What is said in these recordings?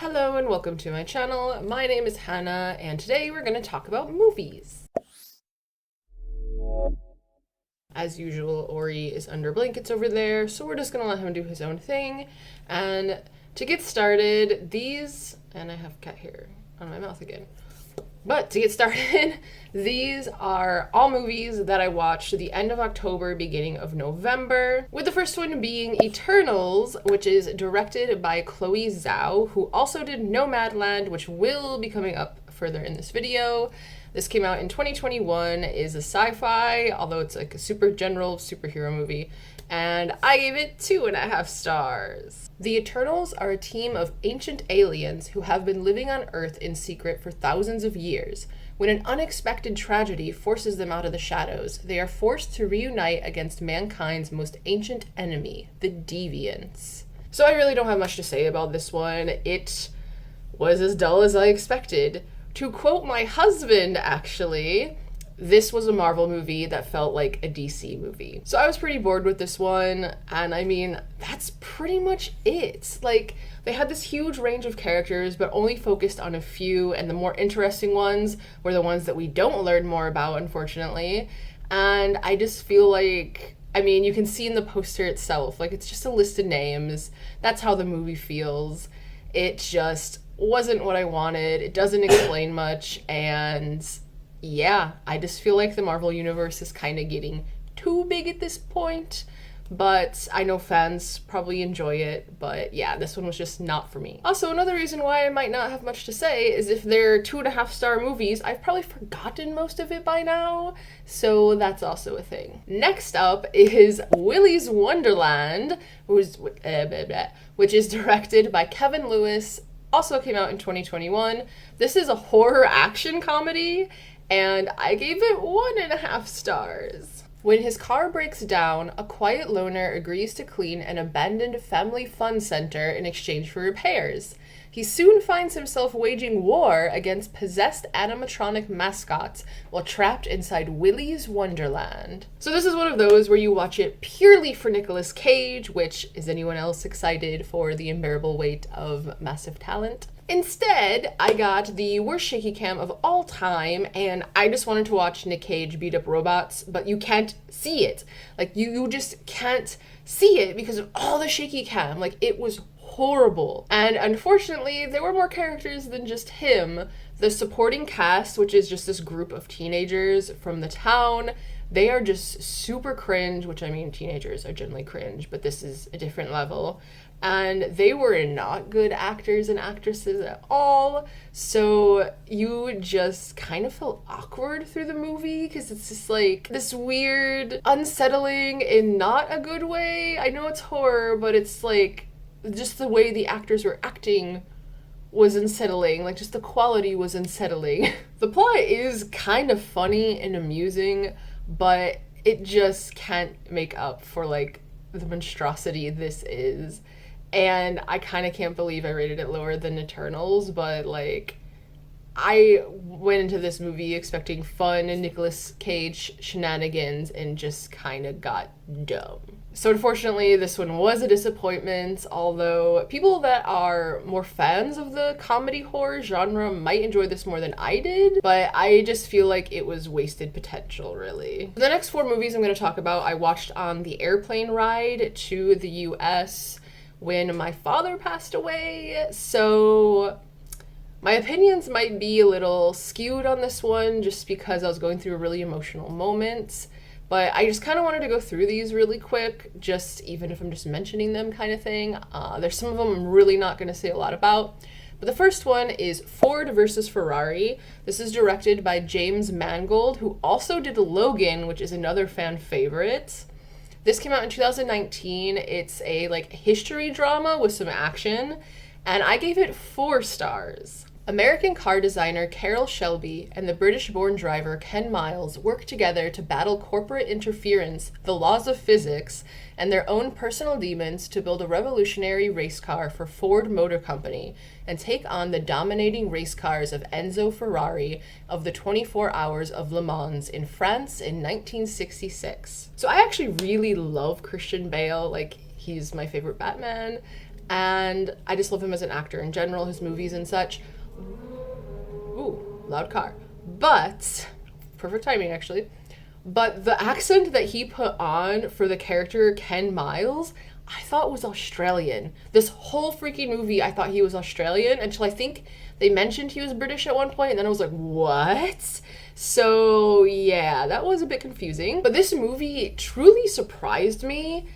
Hello and welcome to my channel. My name is Hannah and today we're going to talk about movies. As usual, Ori is under blankets over there, so we're just going to let him do his own thing. And to get started, and I have cat hair on my mouth again. But to get started, these are all movies that I watched at the end of October, beginning of November, with the first one being Eternals, which is directed by Chloe Zhao, who also did Nomadland, which will be coming up further in this video. This came out in 2021, is a sci-fi, although it's like a super general superhero movie, and I gave it 2.5 stars. The Eternals are a team of ancient aliens who have been living on Earth in secret for thousands of years. When an unexpected tragedy forces them out of the shadows, they are forced to reunite against mankind's most ancient enemy, the Deviants. So I really don't have much to say about this one. It was as dull as I expected. To quote my husband, actually, this was a Marvel movie that felt like a DC movie. So I was pretty bored with this one, and I mean, that's pretty much it. Like, they had this huge range of characters, but only focused on a few, and the more interesting ones were the ones that we don't learn more about, unfortunately. And I just feel like, I mean, you can see in the poster itself, like, it's just a list of names. That's how the movie feels. It just wasn't what I wanted. It doesn't explain much, and yeah, I just feel like the Marvel Universe is kind of getting too big at this point, but I know fans probably enjoy it, but yeah, this one was just not for me. Also, another reason why I might not have much to say is if they're 2.5-star movies, I've probably forgotten most of it by now, so that's also a thing. Next up is Willy's Wonderland, which is directed by Kevin Lewis, also came out in 2021. This is a horror action comedy, and I gave it 1.5 stars. When his car breaks down, a quiet loner agrees to clean an abandoned family fun center in exchange for repairs. He soon finds himself waging war against possessed animatronic mascots while trapped inside Willy's Wonderland. So this is one of those where you watch it purely for Nicolas Cage, which, is anyone else excited for the unbearable weight of massive talent? Instead, I got the worst shaky cam of all time, and I just wanted to watch Nick Cage beat up robots, but you can't see it. Like, you just can't see it because of all the shaky cam. Like, it was horrible. And unfortunately, there were more characters than just him. The supporting cast, which is just this group of teenagers from the town, they are just super cringe, which I mean, teenagers are generally cringe, but this is a different level. And they were not good actors and actresses at all, so you just kind of felt awkward through the movie because it's just like this weird, unsettling in not a good way. I know it's horror, but it's like just the way the actors were acting was unsettling, like just the quality was unsettling. The plot is kind of funny and amusing, but it just can't make up for like the monstrosity this is. And I kind of can't believe I rated it lower than Eternals, but like, I went into this movie expecting fun and Nicolas Cage shenanigans and just kind of got dumb. So unfortunately, this one was a disappointment, although people that are more fans of the comedy horror genre might enjoy this more than I did, but I just feel like it was wasted potential, really. The next 4 movies I'm going to talk about, I watched on the airplane ride to the US when my father passed away, so my opinions might be a little skewed on this one just because I was going through a really emotional moment, but I just kind of wanted to go through these really quick, just even if I'm just mentioning them kind of thing. There's some of them I'm really not going to say a lot about, but the first one is Ford versus Ferrari. This is directed by James Mangold, who also did Logan, which is another fan favorite. This came out in 2019. It's a like history drama with some action, and I gave it 4 stars. American car designer Carroll Shelby and the British-born driver Ken Miles work together to battle corporate interference, the laws of physics, and their own personal demons to build a revolutionary race car for Ford Motor Company and take on the dominating race cars of Enzo Ferrari of the 24 Hours of Le Mans in France in 1966. So I actually really love Christian Bale. Like, he's my favorite Batman. and I just love him as an actor in general, his movies and such. Ooh, loud car. But, perfect timing actually. But the accent that he put on for the character Ken Miles, I thought was Australian. This whole freaking movie, I thought he was Australian until I think they mentioned he was British at one point, and then I was like, what? So yeah, that was a bit confusing. But this movie truly surprised me.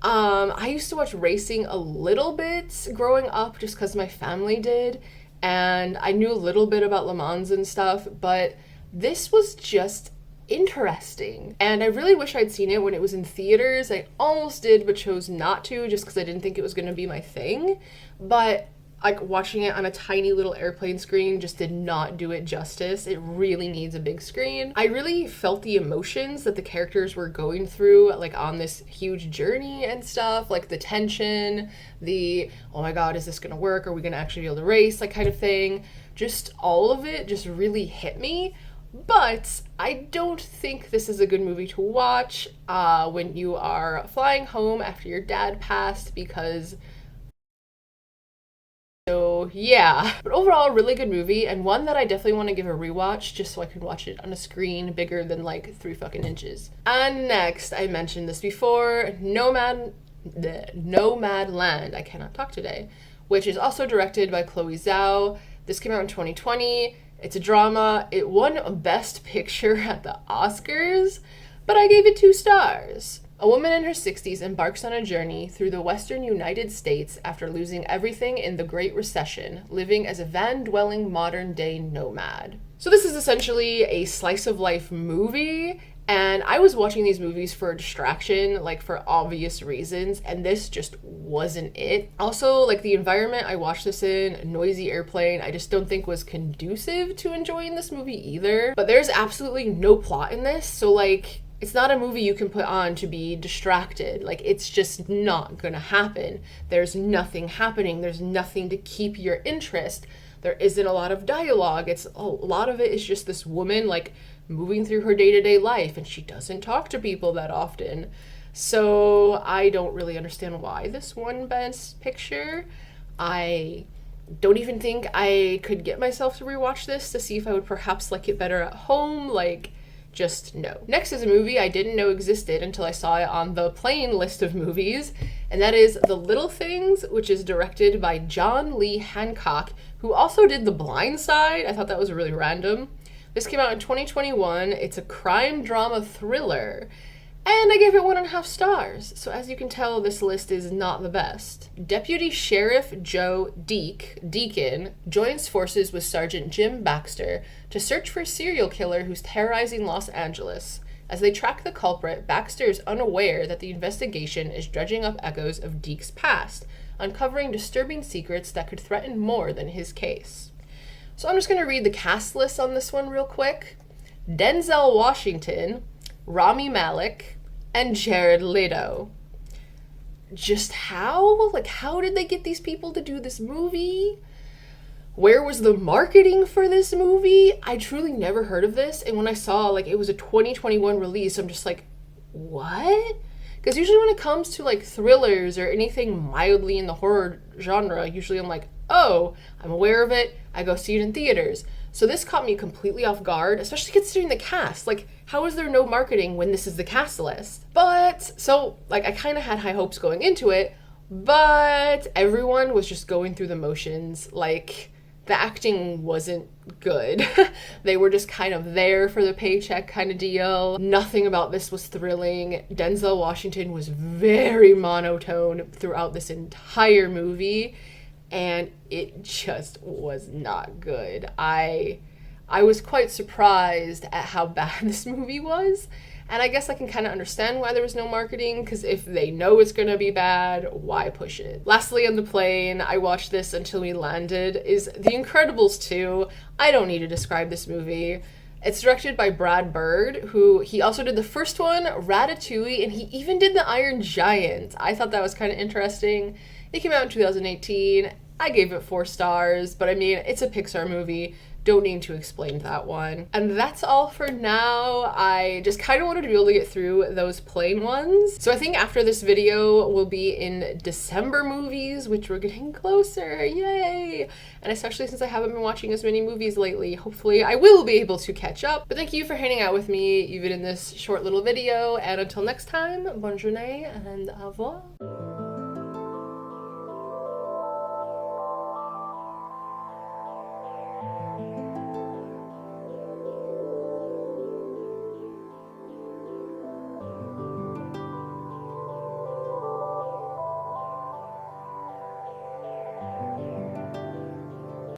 I used to watch racing a little bit growing up just because my family did, and I knew a little bit about Le Mans and stuff, but this was just interesting. And I really wish I'd seen it when it was in theaters. I almost did, but chose not to just because I didn't think it was going to be my thing. But like watching it on a tiny little airplane screen just did not do it justice. It really needs a big screen. I really felt the emotions that the characters were going through, like on this huge journey and stuff, like the tension, the, oh my God, is this gonna work? Are we gonna actually be able to race? Like kind of thing. Just all of it just really hit me. But I don't think this is a good movie to watch when you are flying home after your dad passed, because so yeah, but overall, really good movie, and one that I definitely want to give a rewatch just so I can watch it on a screen bigger than like 3 fucking inches. And next, I mentioned this before, Nomadland, I cannot talk today, which is also directed by Chloe Zhao. This came out in 2020. It's a drama. It won Best Picture at the Oscars, but I gave it 2 stars. A woman in her 60s embarks on a journey through the western United States after losing everything in the Great Recession, living as a van-dwelling modern-day nomad. So this is essentially a slice-of-life movie, and I was watching these movies for a distraction, like for obvious reasons, and this just wasn't it. Also, like the environment I watched this in, a noisy airplane, I just don't think was conducive to enjoying this movie either. But there's absolutely no plot in this, so like, it's not a movie you can put on to be distracted. Like, it's just not gonna happen. There's nothing happening. There's nothing to keep your interest. There isn't a lot of dialogue. It's a lot of it is just this woman, like, moving through her day-to-day life, and she doesn't talk to people that often. So I don't really understand why this won Best Picture. I don't even think I could get myself to rewatch this to see if I would perhaps like it better at home. Like, just no. Next is a movie I didn't know existed until I saw it on the plain list of movies, and that is The Little Things, which is directed by John Lee Hancock, who also did The Blind Side. I thought that was really random. This came out in 2021. It's a crime drama thriller, and I gave it 1.5 stars. So as you can tell, this list is not the best. Deputy Sheriff Joe Deacon joins forces with Sergeant Jim Baxter to search for a serial killer who's terrorizing Los Angeles. As they track the culprit, Baxter is unaware that the investigation is dredging up echoes of Deke's past, uncovering disturbing secrets that could threaten more than his case. So I'm just going to read the cast list on this one real quick. Denzel Washington, Rami Malek, and Jared Leto. Just how? Like, how did they get these people to do this movie? Where was the marketing for this movie? I truly never heard of this, and when I saw, like, it was a 2021 release, I'm just like, what? Because usually when it comes to, like, thrillers or anything mildly in the horror genre, usually I'm like, oh, I'm aware of it, I go see it in theaters. So this caught me completely off guard, especially considering the cast. Like, how is there no marketing when this is the cast list? But, so, like, I kind of had high hopes going into it, but everyone was just going through the motions. Like, the acting wasn't good. They were just kind of there for the paycheck kind of deal. Nothing about this was thrilling. Denzel Washington was very monotone throughout this entire movie, and it just was not good. I was quite surprised at how bad this movie was, and I guess I can kind of understand why there was no marketing, because if they know it's gonna be bad, why push it? Lastly, on the plane, I watched this until we landed, is The Incredibles 2. I don't need to describe this movie. It's directed by Brad Bird, who he also did the first one, Ratatouille, and he even did The Iron Giant. I thought that was kind of interesting. It came out in 2018, I gave it 4 stars, but I mean, it's a Pixar movie. Don't need to explain that one. And that's all for now. I just kind of wanted to be able to get through those plain ones. So I think after this video, we'll be in December movies, which we're getting closer, yay! And especially since I haven't been watching as many movies lately, hopefully I will be able to catch up. But thank you for hanging out with me, even in this short little video. And until next time, bonne journée and au revoir.